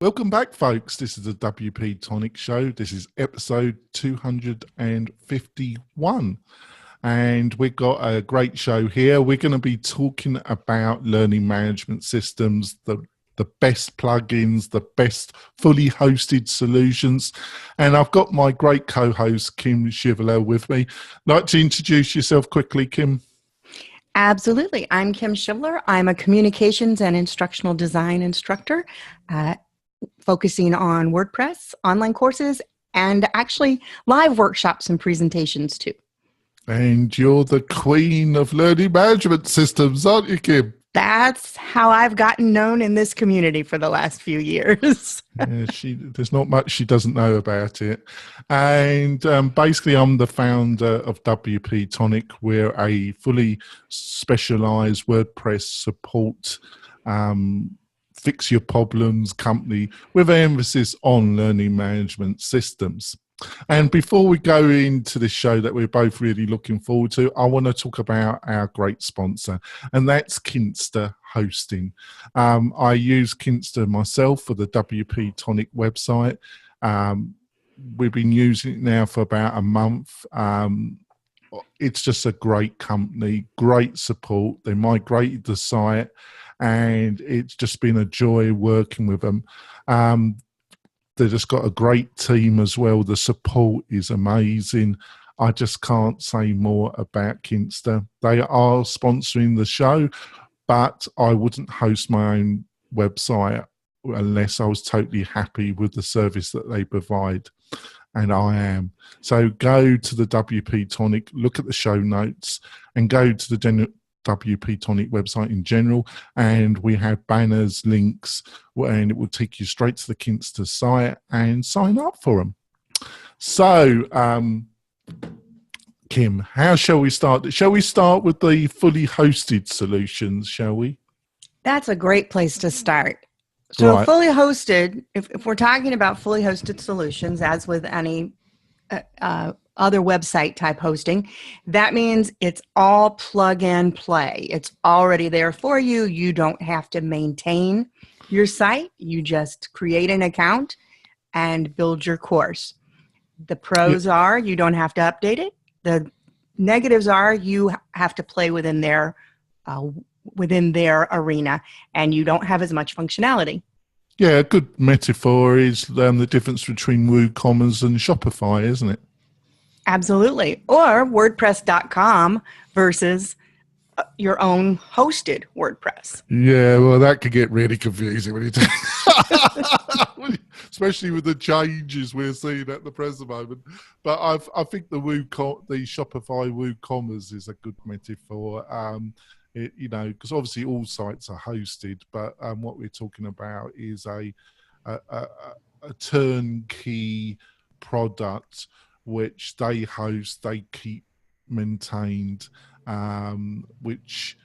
Welcome back, folks. This is the WP-Tonic show. This is episode 251. And we've got a great show here. We're going to be talking about learning management systems, the best plugins, the best fully hosted solutions. And I've got my great co-host, Kim Shivler, with me. Like to introduce yourself quickly, Kim? Absolutely. I'm Kim Shivler. I'm a communications and instructional design instructor, focusing on WordPress, online courses, and actually live workshops and presentations too. And you're the queen of learning management systems, aren't you, Kim? That's how I've gotten known in this community for the last few years. Yeah, there's not much she doesn't know about it. And basically, I'm the founder of WP-Tonic. We're a fully specialized WordPress support fix your problems company with an emphasis on learning management systems. And before we go into this show that we're both really looking forward to, I want to talk about our great sponsor, and that's Kinsta Hosting. I use Kinsta myself for the WP-Tonic website. We've been using it now for about a month. It's just a great company, great support. They migrated the site, and it's just been a joy working with them. They've just got a great team as well. The support is amazing. I just can't say more about Kinsta. They are sponsoring the show, but I wouldn't host my own website unless I was totally happy with the service that they provide. And I am. So go to the WP-Tonic, look at the show notes, and go to the WP-Tonic website in general, and we have banners, links, and it will take you straight to the Kinsta site and sign up for them. So, Kim, how shall we start? Shall we start with the fully hosted solutions, shall we? That's a great place to start. So right. Fully hosted, if we're talking about fully hosted solutions, as with any other website type hosting, that means it's all plug and play. It's already there for you. You don't have to maintain your site. You just create an account and build your course. The pros are you don't have to update it. The negatives are you have to play within their arena, and you don't have as much functionality. Yeah, a good metaphor is the difference between WooCommerce and Shopify, isn't it? Absolutely. Or WordPress.com versus your own hosted WordPress. Yeah, well, that could get really confusing when you do, especially with the changes we're seeing at the present moment. But I think the Shopify WooCommerce is a good metaphor. Because obviously all sites are hosted, but what we're talking about is a turnkey product which they host, they keep maintained, which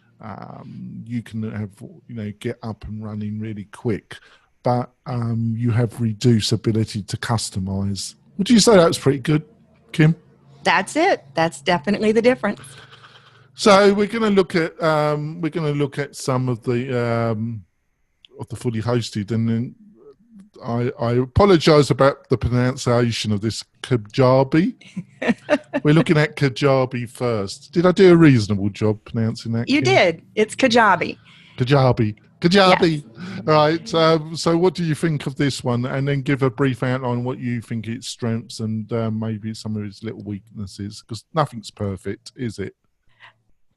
you can have, get up and running really quick, but you have reduced ability to customize. Would you say that's pretty good, Kim? That's it. That's definitely the difference. So we're going to look at some of the fully hosted, and then I apologise about the pronunciation of this Kajabi. We're looking at Kajabi first. Did I do a reasonable job pronouncing that? You did. It's Kajabi. Kajabi. Yes. Right. So what do you think of this one? And then give a brief outline what you think its strengths and maybe some of its little weaknesses, because nothing's perfect, is it?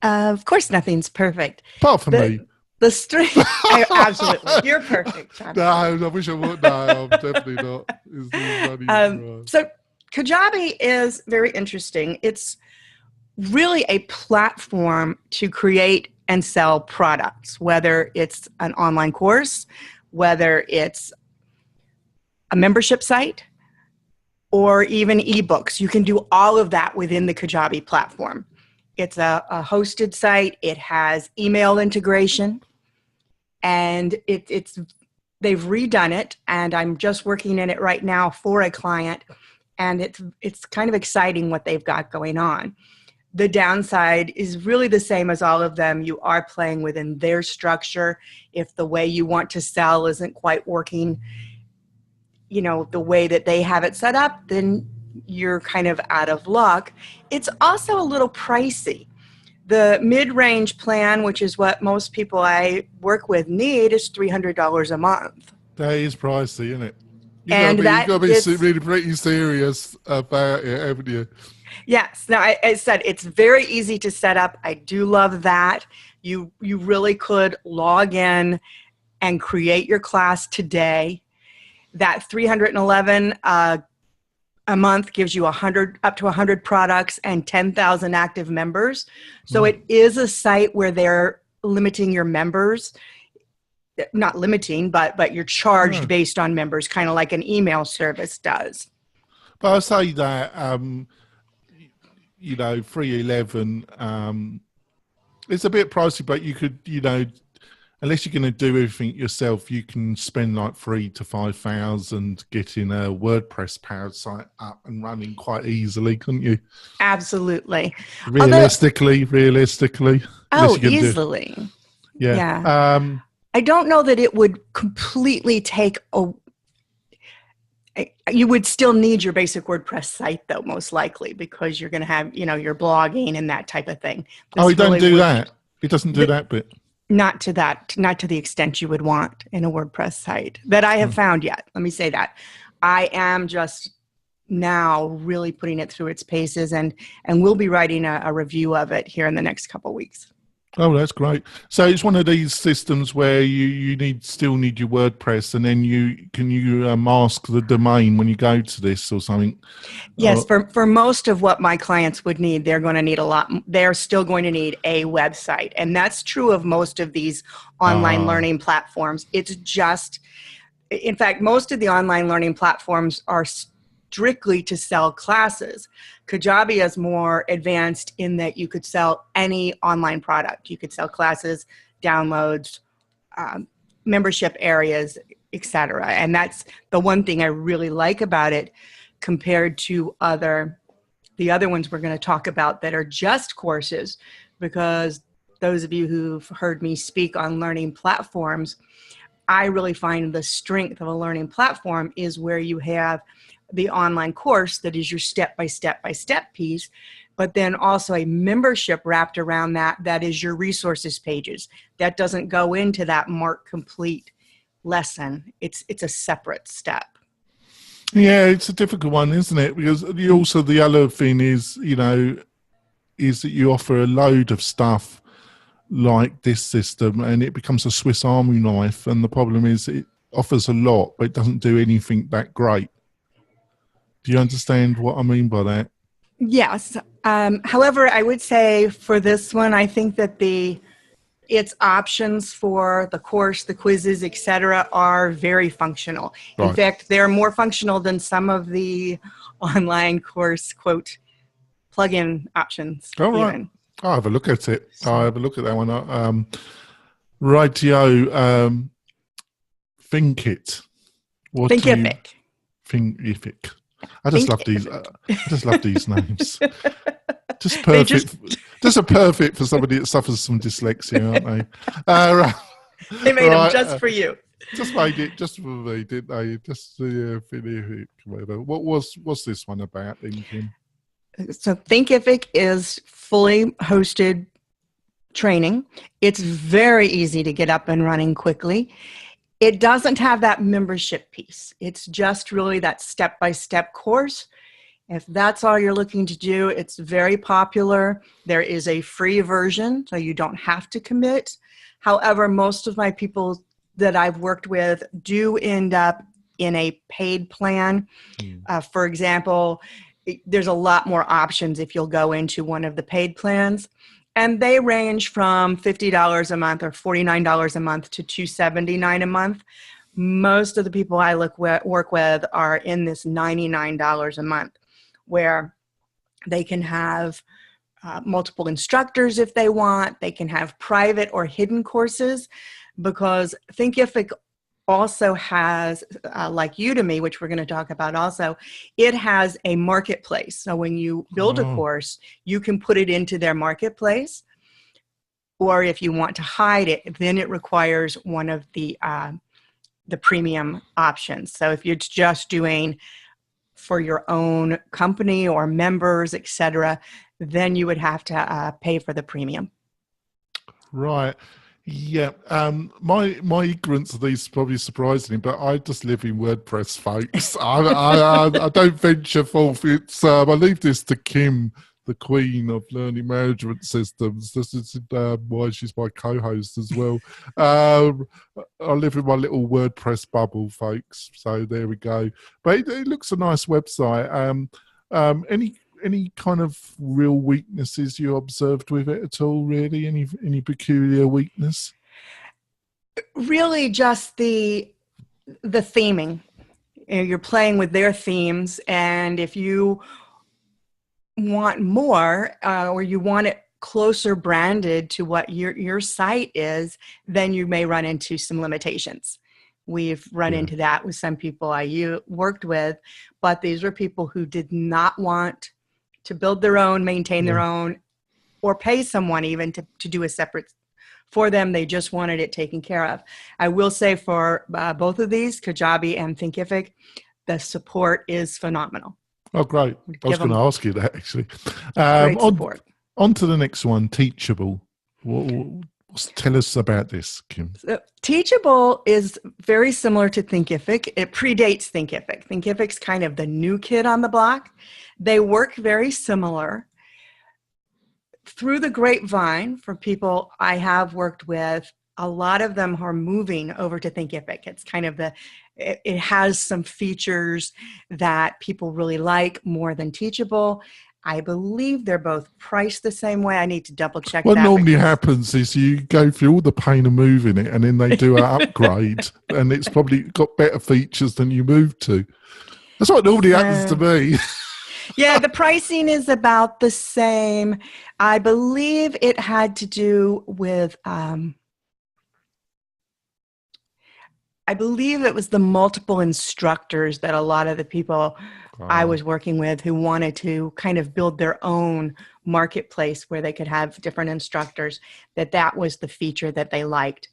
Of course, nothing's perfect. Apart from me. The strength, absolutely. You're perfect, Jonathan. No, I wish I would. No, I'm definitely not. So Kajabi is very interesting. It's really a platform to create and sell products, whether it's an online course, whether it's a membership site, or even ebooks. You can do all of that within the Kajabi platform. It's a hosted site. It has email integration, and they've redone it, and I'm just working in it right now for a client, and it's kind of exciting what they've got going on. The downside is really the same as all of them. You are playing within their structure. If the way you want to sell isn't quite working, the way that they have it set up, then you're kind of out of luck. It's also a little pricey. The mid-range plan, which is what most people I work with need, is $300 a month. That is pricey, isn't it? You've got to be really pretty serious about it, haven't you? Yes. Now, I said it's very easy to set up. I do love that. You really could log in and create your class today. That $311 a month gives you up to 100 products and 10,000 active members. So it is a site where they're limiting your members. Not limiting, but you're charged based on members, kind of like an email service does. But I say that, $311, it's a bit pricey, but you could, unless you're going to do everything yourself, you can spend like 3,000 to 5,000 getting a WordPress powered site up and running quite easily, couldn't you? Absolutely. Realistically. Oh, easily. Yeah. I don't know that it would completely take you would still need your basic WordPress site, though, most likely, because you're going to have, your blogging and that type of thing. It doesn't do that. It doesn't do that bit. Not to the extent you would want in a WordPress site that I have found yet. Let me say that. I am just now really putting it through its paces, and we'll be writing a review of it here in the next couple of weeks. Oh, that's great. So it's one of these systems where you still need your WordPress, and then you mask the domain when you go to this or something. Yes, for most of what my clients would need, they're going to need a lot. They're still going to need a website, and that's true of most of these online learning platforms. It's just, in fact, most of the online learning platforms are strictly to sell classes. Kajabi is more advanced in that you could sell any online product. You could sell classes, downloads, membership areas, etc. And that's the one thing I really like about it compared to the other ones we're going to talk about that are just courses, because those of you who've heard me speak on learning platforms, I really find the strength of a learning platform is where you have the online course that is your step-by-step piece, but then also a membership wrapped around that is your resources pages. That doesn't go into that mark complete lesson. It's a separate step. Yeah, it's a difficult one, isn't it? Because also the other thing is, is that you offer a load of stuff like this system and it becomes a Swiss Army knife. And the problem is it offers a lot, but it doesn't do anything that great. Do you understand what I mean by that? Yes. However, I would say for this one, I think that its options for the course, the quizzes, etc., are very functional. Right. In fact, they're more functional than some of the online course, quote, plugin options. All right. Even. I'll have a look at it. I'll have a look at that one. Rightio. Thinkific. Thinkific. I just love these. I just love these names. Just perfect. Just a perfect for somebody that suffers some dyslexia, aren't they? Right. They made them just for you. Just made it just for me, didn't they? Just what's this one about, then, Kim? So Thinkific is fully hosted training. It's very easy to get up and running quickly. It doesn't have that membership piece. It's just really that step-by-step course. If that's all you're looking to do, it's very popular. There is a free version, so you don't have to commit. However, most of my people that I've worked with do end up in a paid plan. For example, there's a lot more options if you'll go into one of the paid plans. And they range from $50 a month or $49 a month to $279 a month. Most of the people I work with are in this $99 a month, where they can have multiple instructors if they want. They can have private or hidden courses, because Thinkific also has, like Udemy, which we're going to talk about also, it has a marketplace. So when you build a course, you can put it into their marketplace. Or if you want to hide it, then it requires one of the the premium options. So if you're just doing for your own company or members, etc., then you would have to pay for the premium. Right. Yeah. My ignorance of these is probably surprising, but I just live in WordPress, folks. I don't venture forth. It's I leave this to Kim, the queen of learning management systems. This is why she's my co-host as well. I live in my little WordPress bubble, folks. So there we go. But it looks a nice website. Any kind of real weaknesses you observed with it at all, really? Any peculiar weakness? Really just the theming. You're playing with their themes, and if you want more or you want it closer branded to what your site is, then you may run into some limitations. We've run into that with some people I worked with, but these were people who did not want to build their own, maintain their own, or pay someone even to do a separate for them. They just wanted it taken care of. I will say for both of these, Kajabi and Thinkific, the support is phenomenal. Oh, great. I was going to ask you that, actually. Great support. On to the next one, Teachable. Tell us about this, Kim. So, Teachable is very similar to Thinkific. It predates Thinkific. Thinkific's kind of the new kid on the block. They work very similar. Through the grapevine, for people I have worked with, a lot of them are moving over to Thinkific. It's kind of it has some features that people really like more than Teachable. I believe they're both priced the same way. I need to double check that. What normally happens is you go through all the pain of moving it, and then they do an upgrade, and it's probably got better features than you moved to. That's what normally happens to me. Yeah, the pricing is about the same. I believe it had to do with, I believe it was the multiple instructors that a lot of the people I was working with who wanted to kind of build their own marketplace where they could have different instructors, that was the feature that they liked.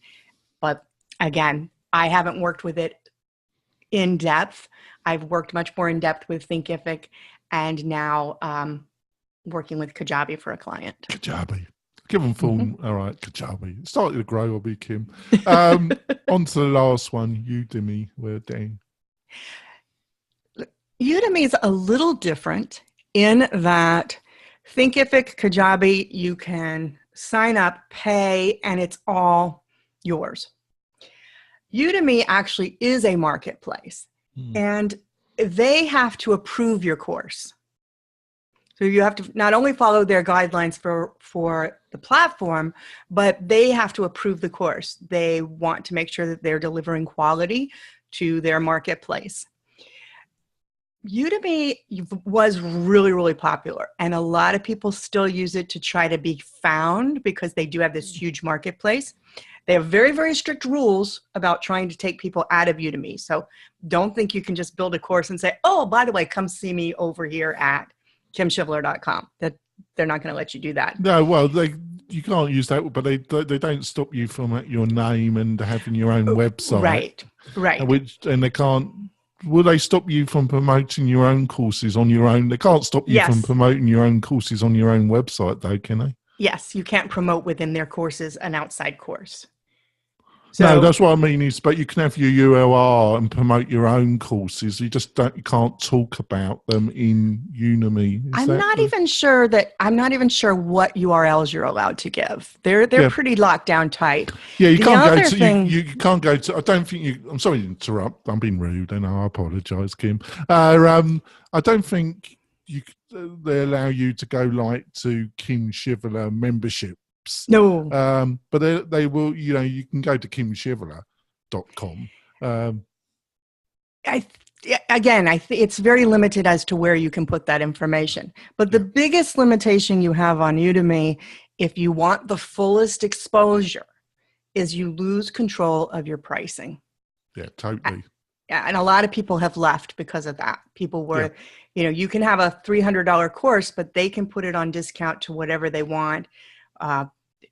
But again, I haven't worked with it in depth. I've worked much more in depth with Thinkific, and now working with Kajabi for a client. Kajabi. Give them full, all right, Kajabi. It's starting to grow, I'll be Kim. On to the last one, Udemy. We're down. Udemy is a little different in that Thinkific, Kajabi, you can sign up, pay, and it's all yours. Udemy actually is a marketplace, and they have to approve your course. So you have to not only follow their guidelines for the platform, but they have to approve the course. They want to make sure that they're delivering quality to their marketplace. Udemy was really, really popular, and a lot of people still use it to try to be found because they do have this huge marketplace. They have very, very strict rules about trying to take people out of Udemy. So don't think you can just build a course and say, oh, by the way, come see me over here at kimshivler.com. That they're not going to let you do that. No, well, you can't use that, but they don't stop you from your name and having your own website. Right. And they can't. Will they stop you from promoting your own courses on your own? They can't stop you from promoting your own courses on your own website, though, can they? Yes, you can't promote within their courses an outside course. So, no, that's what I mean is, but you can have your URL and promote your own courses. You can't talk about them in Udemy. I'm not even sure what URLs you're allowed to give. They're pretty locked down tight. Yeah, you can't go to. I don't think you. I'm sorry to interrupt. I'm being rude, and I apologise, Kim. I don't think they allow you to go like to Kim Shivler membership. No. But they will, you can go to kimshivler.com. It's very limited as to where you can put that information. But the biggest limitation you have on Udemy, if you want the fullest exposure, is you lose control of your pricing. Yeah, totally. Yeah, and a lot of people have left because of that. People were, you can have a $300 course, but they can put it on discount to whatever they want.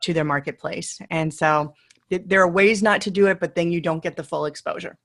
To their marketplace. And so there are ways not to do it, but then you don't get the full exposure.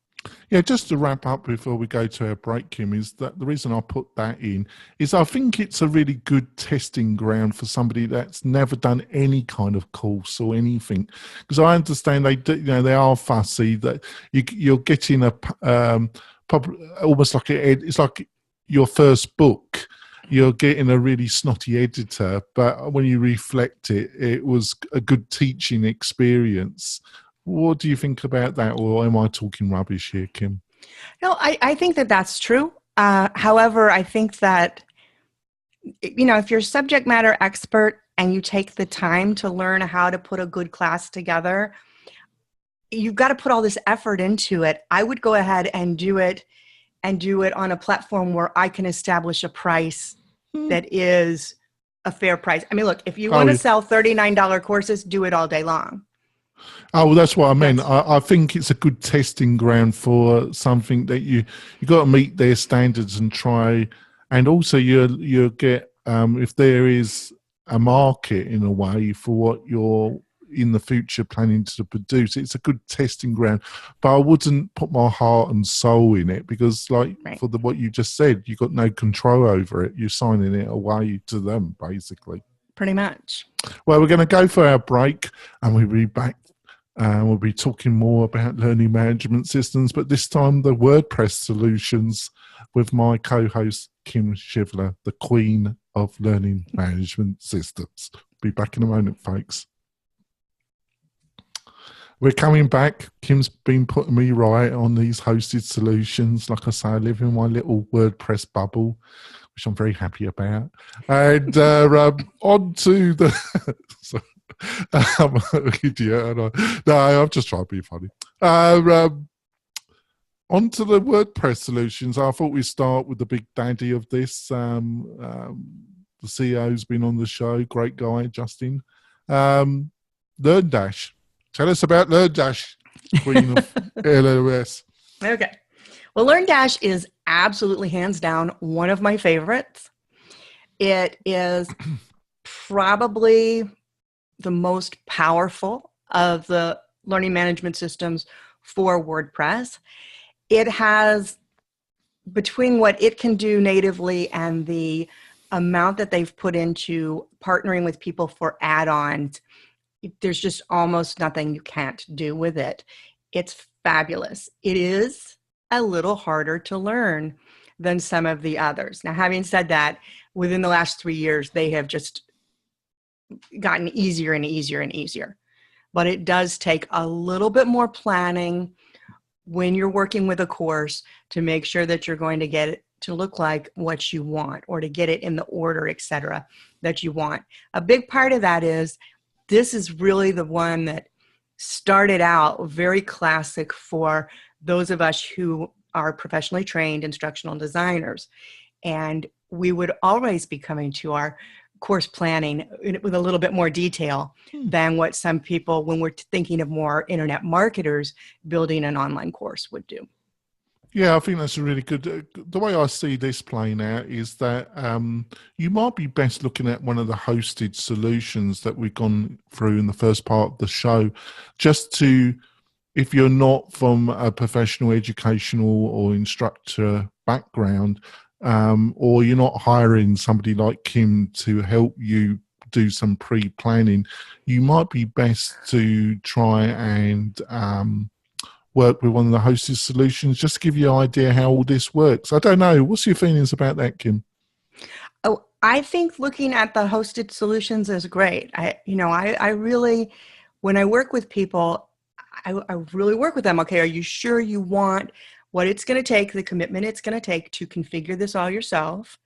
Yeah, just to wrap up before we go to our break, Kim, is that the reason I put that in is I think it's a really good testing ground for somebody that's never done any kind of course or anything. Because I understand they do, they are fussy, that you're getting almost like it's like your first book. You're getting a really snotty editor, but when you reflect it, it was a good teaching experience. What do you think about that, or am I talking rubbish here, Kim? No, I think that that's true. However, I think that, if you're a subject matter expert and you take the time to learn how to put a good class together, you've got to put all this effort into it. I would go ahead and do it on a platform where I can establish a price that is a fair price. I mean, look, if you want to sell $39 courses, do it all day long. Oh, well, that's what I meant. I think it's a good testing ground for something that you got to meet their standards and try. And also you get, if there is a market in a way for what you're in the future planning to produce, it's a good testing ground. But I wouldn't put my heart and soul in it, because for what you just said, you've got no control over it. You're signing it away to them, basically. Pretty much. Well, we're going to go for our break and we'll be back. We'll be talking more about learning management systems, but this time the WordPress solutions with my co-host, Kim Shivler, the queen of learning management systems. Be back in a moment, folks. We're coming back. Kim's been putting me right on these hosted solutions. Like I say, I live in my little WordPress bubble, which I'm very happy about. And on to the... I'm an idiot. No, I'm just trying to be funny. On to the WordPress solutions. I thought we'd start with the big daddy of this. The CEO's been on the show. Great guy, Justin. LearnDash. Tell us about LearnDash, queen of LMS. Okay. Well, LearnDash is absolutely hands down one of my favorites. It is probably the most powerful of the learning management systems for WordPress. It has, between what it can do natively and the amount that they've put into partnering with people for add-ons, there's just almost nothing you can't do with it. It's fabulous. It is a little harder to learn than some of the others. Now, having said that, within the last 3 years, they have just gotten easier and easier and easier. But it does take a little bit more planning when you're working with a course to make sure that you're going to get it to look like what you want, or to get it in the order, etc., that you want. A big part of that is this is really the one that started out very classic for those of us who are professionally trained instructional designers. And we would always be coming to our course planning with a little bit more detail than what some people, when we're thinking of more internet marketers building an online course, would do. Yeah, I think that's a really good... the way I see this playing out is that you might be best looking at one of the hosted solutions that we've gone through in the first part of the show, just to, if you're not from a professional educational or instructor background, or you're not hiring somebody like Kim to help you do some pre-planning, you might be best to try and work with one of the hosted solutions, just to give you an idea how all this works. I don't know. What's your feelings about that, Kim? Oh, I think looking at the hosted solutions is great. I really, when I work with people, I really work with them. Okay, are you sure you want what it's going to take, the commitment it's going to take to configure this all yourself,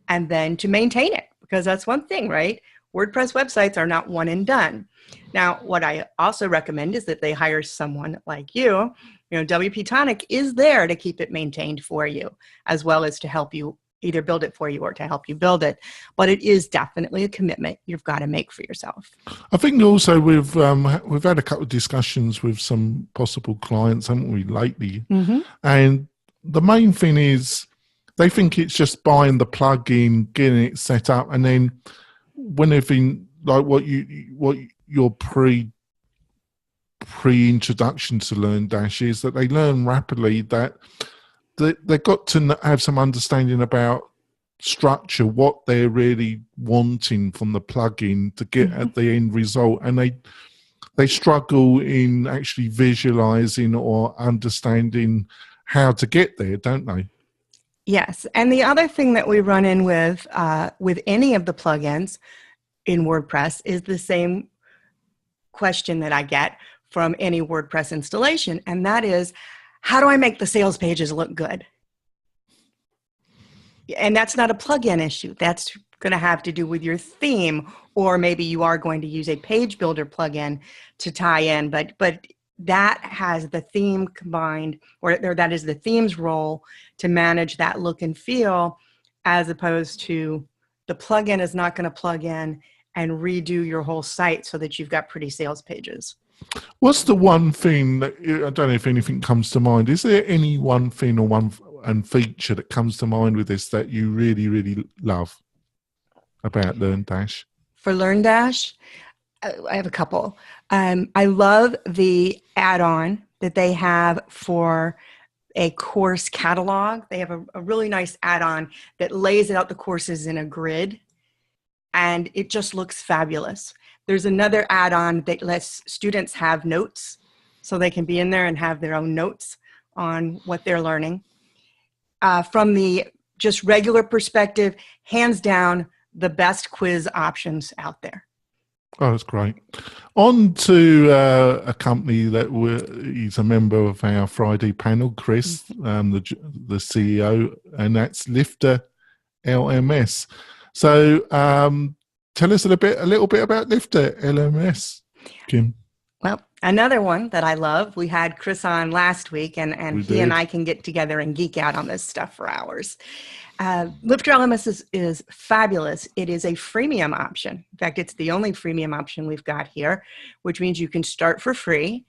and then to maintain it? Because that's one thing, right? WordPress websites are not one and done. Now, what I also recommend is that they hire someone like you. WP-Tonic is there to keep it maintained for you, as well as to help you either build it for you or to help you build it. But it is definitely a commitment you've got to make for yourself. I think also we've had a couple of discussions with some possible clients, haven't we, lately? Mm-hmm. And the main thing is they think it's just buying the plugin, getting it set up, and then when they've been like what your pre-introduction to LearnDash is that they learn rapidly that they've got to have some understanding about structure, what they're really wanting from the plugin to get at the end result, and they struggle in actually visualizing or understanding how to get there, don't they? Yes, and the other thing that we run in with any of the plugins in WordPress is the same question that I get from any WordPress installation, and that is, how do I make the sales pages look good? And that's not a plugin issue. That's going to have to do with your theme, or maybe you are going to use a page builder plugin to tie in, but that has the theme combined, or that is the theme's role to manage that look and feel, as opposed to the plugin is not going to plug in and redo your whole site so that you've got pretty sales pages. What's the one thing that, I don't know if anything comes to mind, is there any one thing or one feature that comes to mind with this that you really, really love about LearnDash? For LearnDash, I have a couple. I love the add-on that they have for a course catalog. They have a really nice add-on that lays out the courses in a grid, and it just looks fabulous. There's another add-on that lets students have notes, so they can be in there and have their own notes on what they're learning. From the just regular perspective, hands down, the best quiz options out there. Oh, that's great. On to a company that he's a member of our Friday panel, Chris, the CEO, and that's LifterLMS. So tell us a little bit about LifterLMS, Kim. Well, another one that I love, we had Chris on last week, and he and I can get together and geek out on this stuff for hours. LifterLMS is fabulous. It is a freemium option. In fact, it's the only freemium option we've got here, which means you can start for free.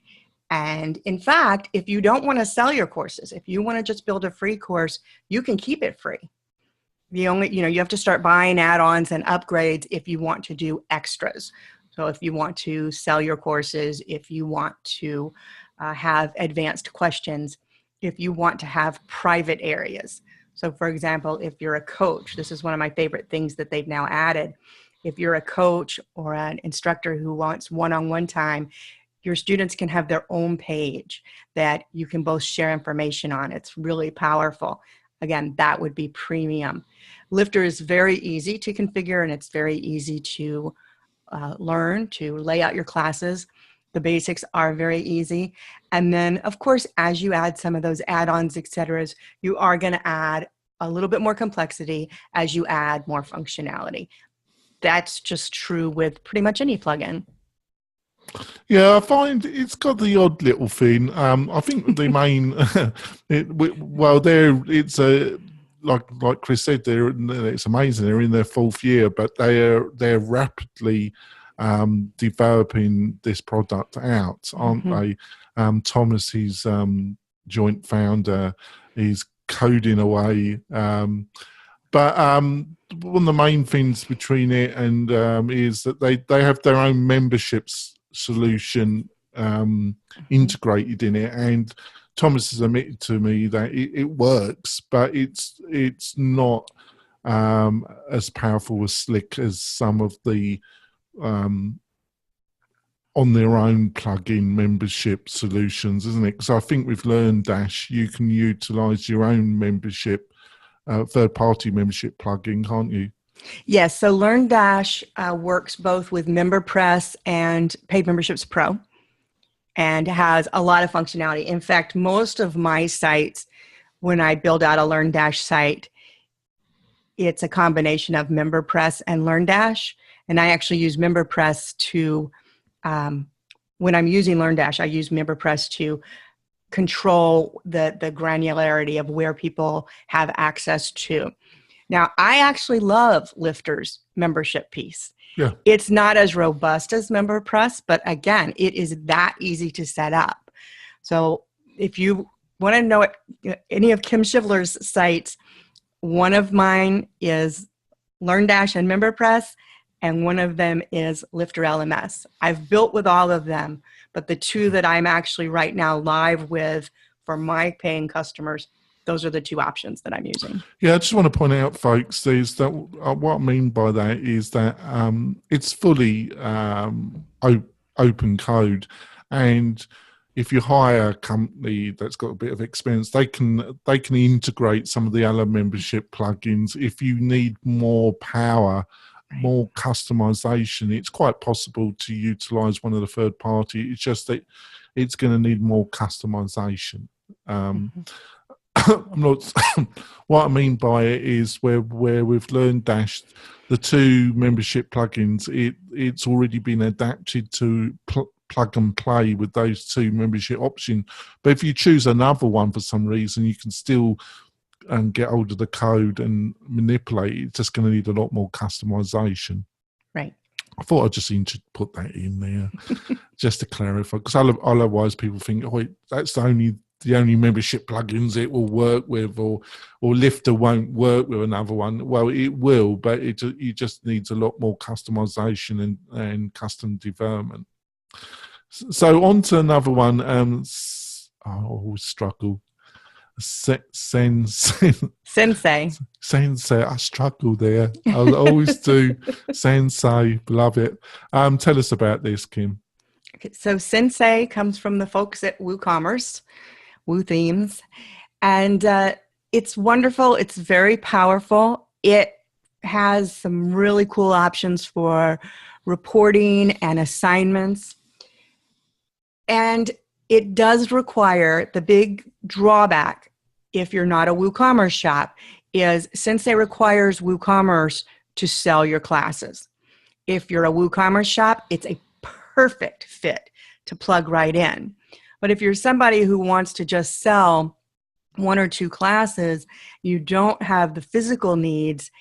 And in fact, if you don't want to sell your courses, if you want to just build a free course, you can keep it free. You have to start buying add-ons and upgrades if you want to do extras. So if you want to sell your courses, if you want to have advanced questions, if you want to have private areas. So for example, if you're a coach, this is one of my favorite things that they've now added. If you're a coach or an instructor who wants one-on-one time, your students can have their own page that you can both share information on. It's really powerful. Again, that would be premium. Lifter is very easy to configure, and it's very easy to learn, to lay out your classes. The basics are very easy. And then, of course, as you add some of those add-ons, et cetera, you are going to add a little bit more complexity as you add more functionality. That's just true with pretty much any plugin. Yeah, I find it's got the odd little thing. I think the main, it's a like Chris said, it's amazing. They're in their 4th year, but they're rapidly developing this product out, aren't they? Thomas, his joint founder, is coding away. But one of the main things between it and is that they have their own memberships solution integrated in it, and Thomas has admitted to me that it works, but it's not as powerful, as slick as some of the on their own plugin membership solutions, isn't it? Because I think with LearnDash you can utilize your own membership, third-party membership plugin, can't you? Yes, so LearnDash works both with MemberPress and Paid Memberships Pro, and has a lot of functionality. In fact, most of my sites, when I build out a LearnDash site, it's a combination of MemberPress and LearnDash. And I actually use MemberPress to, when I'm using LearnDash, I use MemberPress to control the granularity of where people have access to. Now, I actually love Lifter's membership piece. Yeah. It's not as robust as MemberPress, but again, it is that easy to set up. So if you want to know any of Kim Shivler's sites, one of mine is LearnDash and MemberPress, and one of them is LifterLMS. I've built with all of them, But the two that I'm actually right now live with for my paying customers, those are the two options that I'm using. Yeah, I just want to point out, folks, is that what I mean by that is that it's fully open code, and if you hire a company that's got a bit of experience, they can integrate some of the other membership plugins. If you need more power, more customization, it's quite possible to utilize one of the third party. It's just that it's going to need more customization. I'm not. What I mean by it is where with LearnDash, the two membership plugins, it's already been adapted to plug and play with those two membership options. But if you choose another one for some reason, you can still get hold of the code and manipulate it. It's just going to need a lot more customization. Right. I thought I just need to put that in there just to clarify, because otherwise people think, oh, that's the only membership plugins it will work with, or Lifter won't work with another one. Well, it will, but it just needs a lot more customization and custom development. So on to another one. I always struggle. Sensei. I struggle there. I always do. Sensei, love it. Tell us about this, Kim. Okay, so Sensei comes from the folks at WooCommerce, WooThemes, and it's wonderful. It's very powerful. It has some really cool options for reporting and assignments. And it does require, the big drawback, if you're not a WooCommerce shop, is Sensei requires WooCommerce to sell your classes. If you're a WooCommerce shop, it's a perfect fit to plug right in. But if you're somebody who wants to just sell one or two classes, you don't have the physical needs,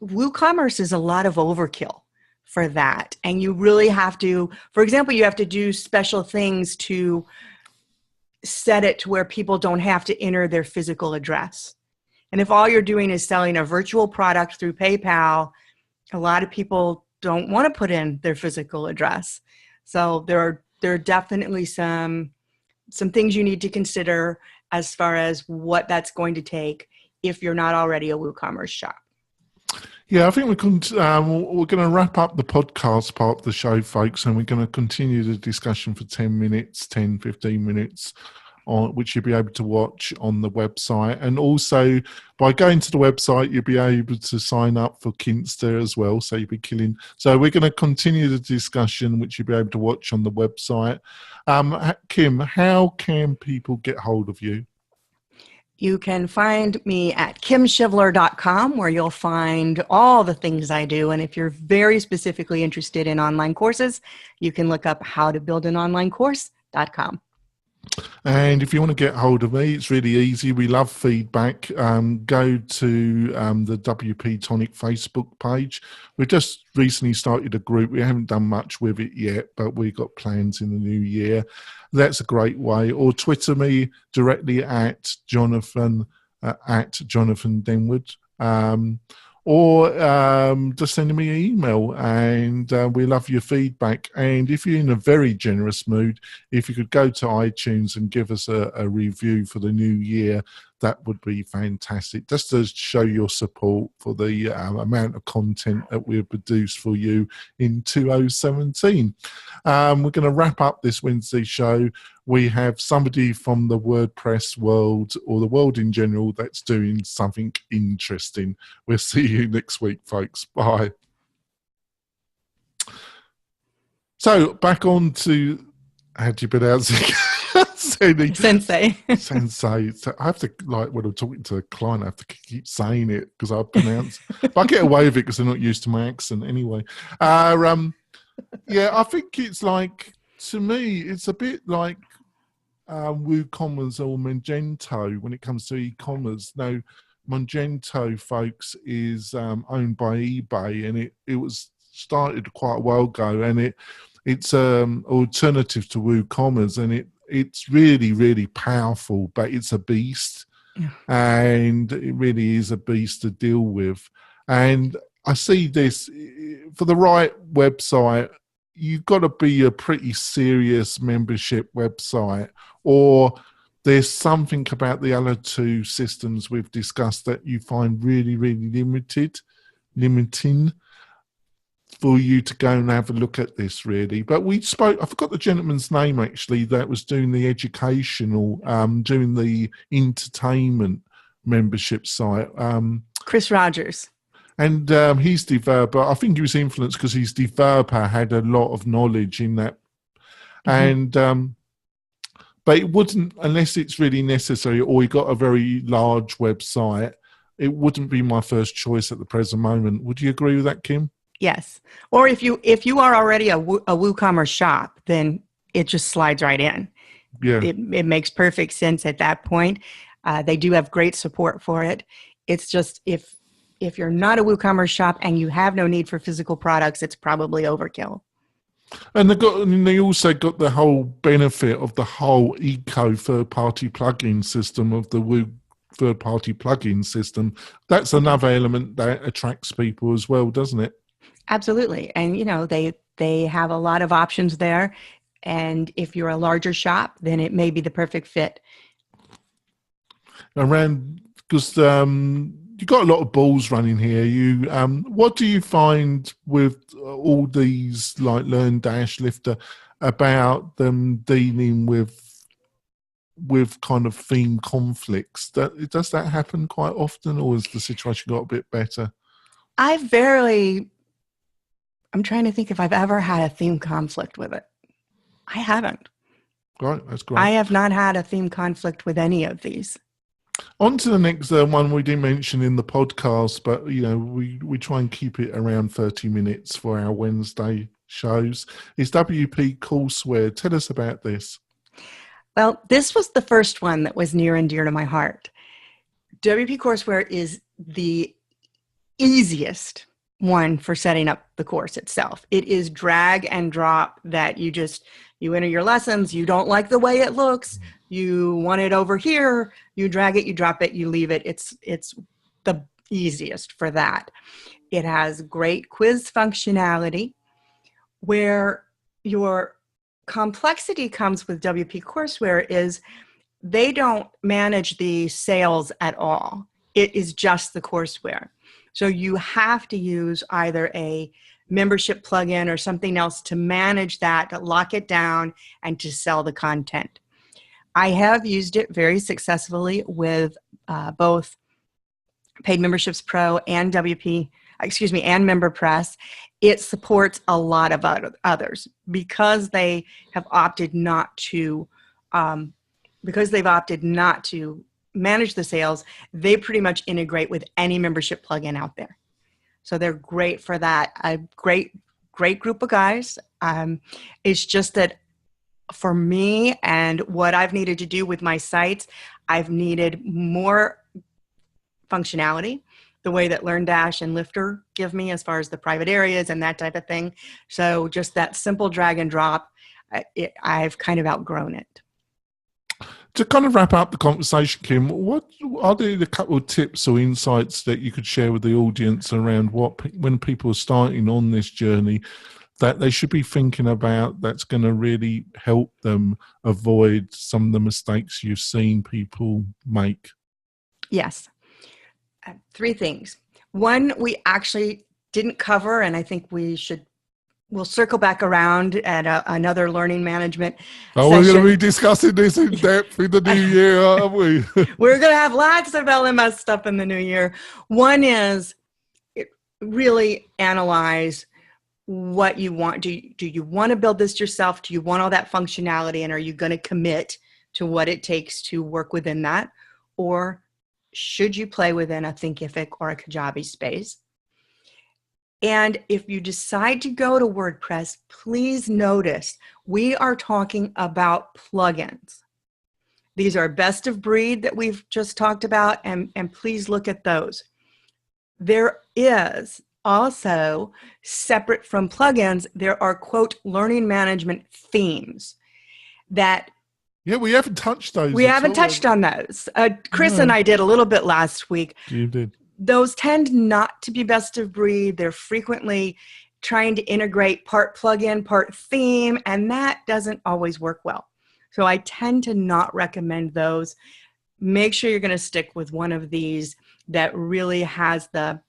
WooCommerce is a lot of overkill for that. And you really have to, for example, you have to do special things to set it to where people don't have to enter their physical address. And if all you're doing is selling a virtual product through PayPal, a lot of people don't want to put in their physical address. So there are definitely some things you need to consider as far as what that's going to take if you're not already a WooCommerce shop. Yeah, I think we're going to wrap up the podcast part of the show, folks, and we're going to continue the discussion for 10 minutes, 10, 15 minutes, which you'll be able to watch on the website. And also, by going to the website, you'll be able to sign up for Kinster as well, so you'll be killing. So we're going to continue the discussion, which you'll be able to watch on the website. Kim, how can people get hold of you? You can find me at kimshivler.com, where you'll find all the things I do. And if you're very specifically interested in online courses, you can look up howtobuildononlinecourse.com. And if you want to get hold of me, it's really easy. We love feedback. Go to the WP-Tonic Facebook page. We've just recently started a group. We haven't done much with it yet, but we've got plans in the new year. That's a great way. Or Twitter me directly at Jonathan Denwood. Or just send me an email, and we love your feedback. And if you're in a very generous mood, if you could go to iTunes and give us a review for the new year, that would be fantastic, just to show your support for the amount of content that we've produced for you in 2017. We're going to wrap up this Wednesday show. We have somebody from the WordPress world, or the world in general, that's doing something interesting. We'll see you next week, folks. Bye. So back on to, how do you pronounce it? Sensei. Sensei. So I have to, like, when I'm talking to a client, I have to keep saying it because I pronounce. But I get away with it because they're not used to my accent anyway. Yeah, I think it's like, to me, it's a bit like WooCommerce or Magento when it comes to e-commerce. Now, Magento, folks, is owned by eBay, and it was started quite a while ago, and it's alternative to WooCommerce, and it's really, really powerful, but it's a beast. Yeah. And it really is a beast to deal with. And I see this, for the right website, you've got to be a pretty serious membership website, or there's something about the other two systems we've discussed that you find really, really limiting for you to go and have a look at this, really. But we spoke, I forgot the gentleman's name actually, that was doing the educational, doing the entertainment membership site. Chris Rogers. And his developer, I think he was influenced because his developer had a lot of knowledge in that. Mm-hmm. And but it wouldn't, unless it's really necessary, or you got a very large website, it wouldn't be my first choice at the present moment. Would you agree with that, Kim? Yes. Or if you are already a WooCommerce shop, then it just slides right in. Yeah. It makes perfect sense at that point. They do have great support for it. It's just if you're not a WooCommerce shop and you have no need for physical products, it's probably overkill. And they also got the whole benefit of the whole eco third-party plugin system of the Woo third-party plugin system. That's another element that attracts people as well, doesn't it? Absolutely. And, they have a lot of options there. And if you're a larger shop, then it may be the perfect fit. Because you've got a lot of balls running here. What do you find with all these, like LearnDash, Lifter, about them dealing with kind of theme conflicts? Does that happen quite often, or has the situation got a bit better? I'm trying to think if I've ever had a theme conflict with it. I haven't. Right, that's great. I have not had a theme conflict with any of these. On to the next one we didn't mention in the podcast, but we try and keep it around 30 minutes for our Wednesday shows. Is WP Courseware. Tell us about this. Well, this was the first one that was near and dear to my heart. WP Courseware is the easiest one for setting up the course itself. It is drag and drop that you enter your lessons. You don't like the way it looks. You want it over here. You drag it, you drop it, you leave it. It's the easiest for that. It has great quiz functionality. Where your complexity comes with WP Courseware is they don't manage the sales at all. It is just the courseware. So you have to use either a membership plugin or something else to manage that, to lock it down, and to sell the content. I have used it very successfully with both Paid Memberships Pro and and MemberPress. It supports a lot of others because they have opted not to manage the sales. They pretty much integrate with any membership plugin out there. So they're great for that. A great group of guys. It's just that for me and what I've needed to do with my sites, I've needed more functionality, the way that LearnDash and Lifter give me as far as the private areas and that type of thing. So just that simple drag and drop, I've kind of outgrown it. To kind of wrap up the conversation, Kim, what are there a couple of tips or insights that you could share with the audience around when people are starting on this journey that they should be thinking about that's going to really help them avoid some of the mistakes you've seen people make? Yes. 3 things. One, we actually didn't cover, and I think we'll circle back around at another learning management session. We're going to be discussing this in depth in the new year, aren't we? We're going to have lots of LMS stuff in the new year. One is really analyze what you want. Do you want to build this yourself? Do you want all that functionality? And are you going to commit to what it takes to work within that? Or should you play within a Thinkific or a Kajabi space? And if you decide to go to WordPress, please notice we are talking about plugins. These are best of breed that we've just talked about, and please look at those. There is also, separate from plugins, there are, quote, learning management themes that... Yeah, we haven't touched those. We haven't touched on those. Chris and I did a little bit last week. You did. Those tend not to be best of breed. They're frequently trying to integrate part plugin, part theme, and that doesn't always work well. So I tend to not recommend those. Make sure you're going to stick with one of these that really has the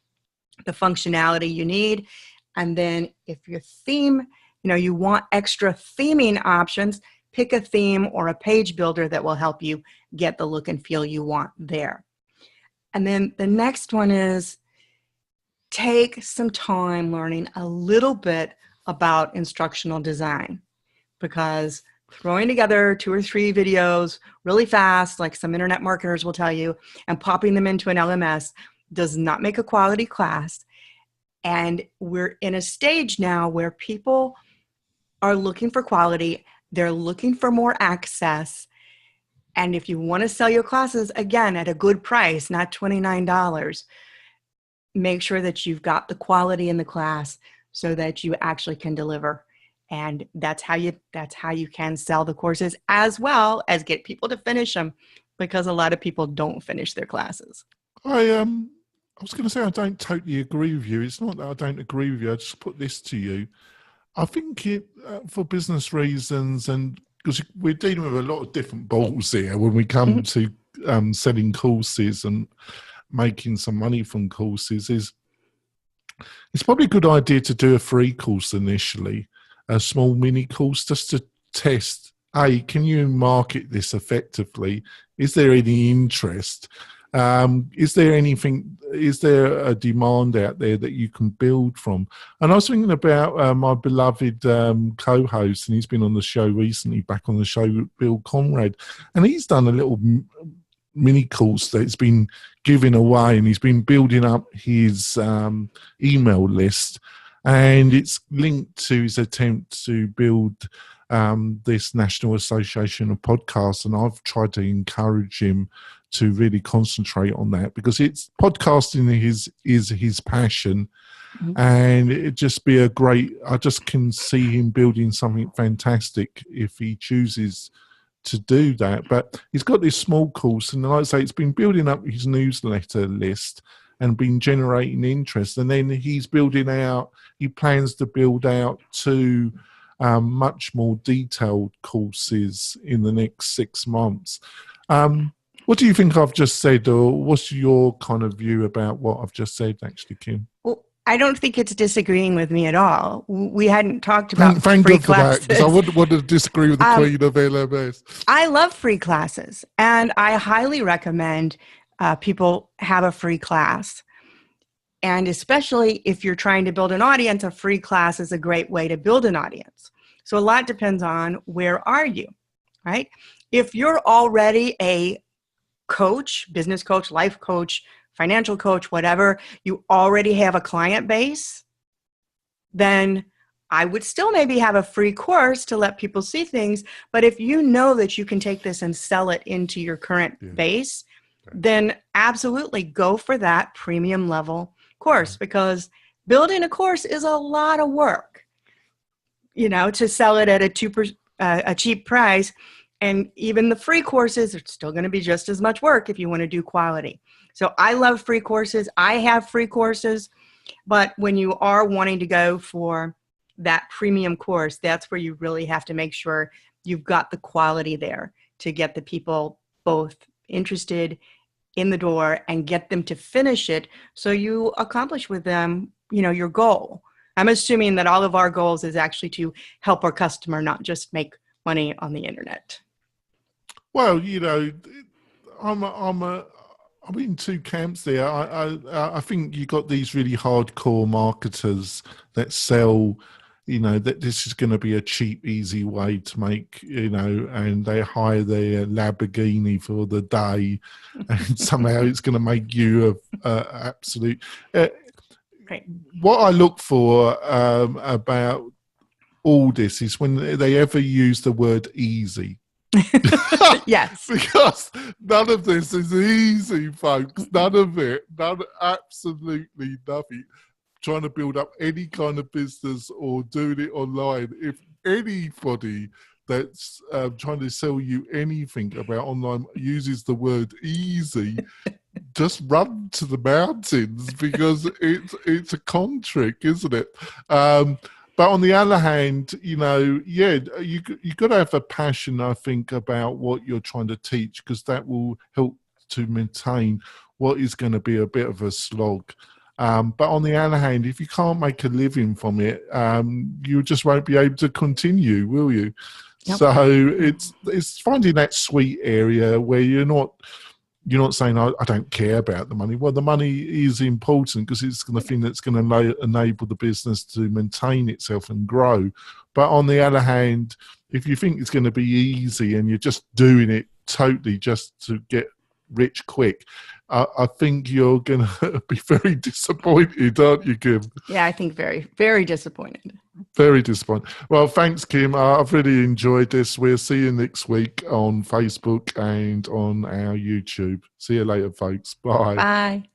functionality you need. And then if your theme, you want extra theming options, pick a theme or a page builder that will help you get the look and feel you want there. And then the next one is take some time learning a little bit about instructional design, because throwing together 2 or 3 videos really fast, like some internet marketers will tell you, and popping them into an LMS does not make a quality class. And we're in a stage now where people are looking for quality. They're looking for more access. And if you want to sell your classes, again, at a good price, not $29, make sure that you've got the quality in the class so that you actually can deliver. And that's how you can sell the courses, as well as get people to finish them, because a lot of people don't finish their classes. I was going to say I don't totally agree with you. It's not that I don't agree with you. I just put this to you. I think for business reasons, and because we're dealing with a lot of different balls here when we come to selling courses and making some money from courses, it's probably a good idea to do a free course initially, a small mini course, just to test, can you market this effectively? Is there any interest? Is there a demand out there that you can build from? And I was thinking about my beloved co-host, and he's been on the show recently, back on the show with Bill Conrad, and he's done a little mini course that's been given away, and he's been building up his email list, and it's linked to his attempt to build this National Association of Podcasts, and I've tried to encourage him to really concentrate on that, because podcasting is his passion. And it'd just be I just can see him building something fantastic if he chooses to do that. But he's got this small course, and like I say, it's been building up his newsletter list and been generating interest. And then he plans to build out 2 much more detailed courses in the next 6 months. What do you think I've just said, or what's your kind of view about what I've just said, actually, Kim? Well, I don't think it's disagreeing with me at all. We hadn't talked about Thank free God for classes. that, because I wouldn't want to disagree with the queen of LMS. I love free classes, and I highly recommend people have a free class. And especially if you're trying to build an audience, a free class is a great way to build an audience. So a lot depends on where are you, right? If you're already a coach, business coach, life coach, financial coach, whatever, you already have a client base, then I would still maybe have a free course to let people see things. But if you know that you can take this and sell it into your current base, then absolutely go for that premium level course, because building a course is a lot of work, to sell it at a cheap price. And even the free courses are still going to be just as much work if you want to do quality. So I love free courses. I have free courses. But when you are wanting to go for that premium course, that's where you really have to make sure you've got the quality there to get the people both interested in the door and get them to finish it, so you accomplish with them, your goal. I'm assuming that all of our goals is actually to help our customer, not just make money on the internet. Well, I'm in 2 camps there. I think you got these really hardcore marketers that sell, that this is going to be a cheap, easy way to make, and they hire their Lamborghini for the day, and somehow it's going to make you a absolute. Right. What I look for about all this is when they ever use the word easy. Yes. Because none of this is easy, folks. None of it. Absolutely nothing. Trying to build up any kind of business or doing it online. If anybody that's trying to sell you anything about online uses the word easy, just run to the mountains because it's a con trick, isn't it? But on the other hand, you got to have a passion, I think, about what you're trying to teach, because that will help to maintain what is going to be a bit of a slog. But on the other hand, if you can't make a living from it, you just won't be able to continue, will you? Yep. So it's finding that sweet area where you're not saying, I don't care about the money. Well, the money is important because it's the thing that's going to enable the business to maintain itself and grow. But on the other hand, if you think it's going to be easy and you're just doing it totally just to get rich quick, I think you're going to be very disappointed, aren't you, Kim? Yeah, I think very, very disappointed. Very disappointed. Well, thanks, Kim. I've really enjoyed this. We'll see you next week on Facebook and on our YouTube. See you later, folks. Bye. Bye.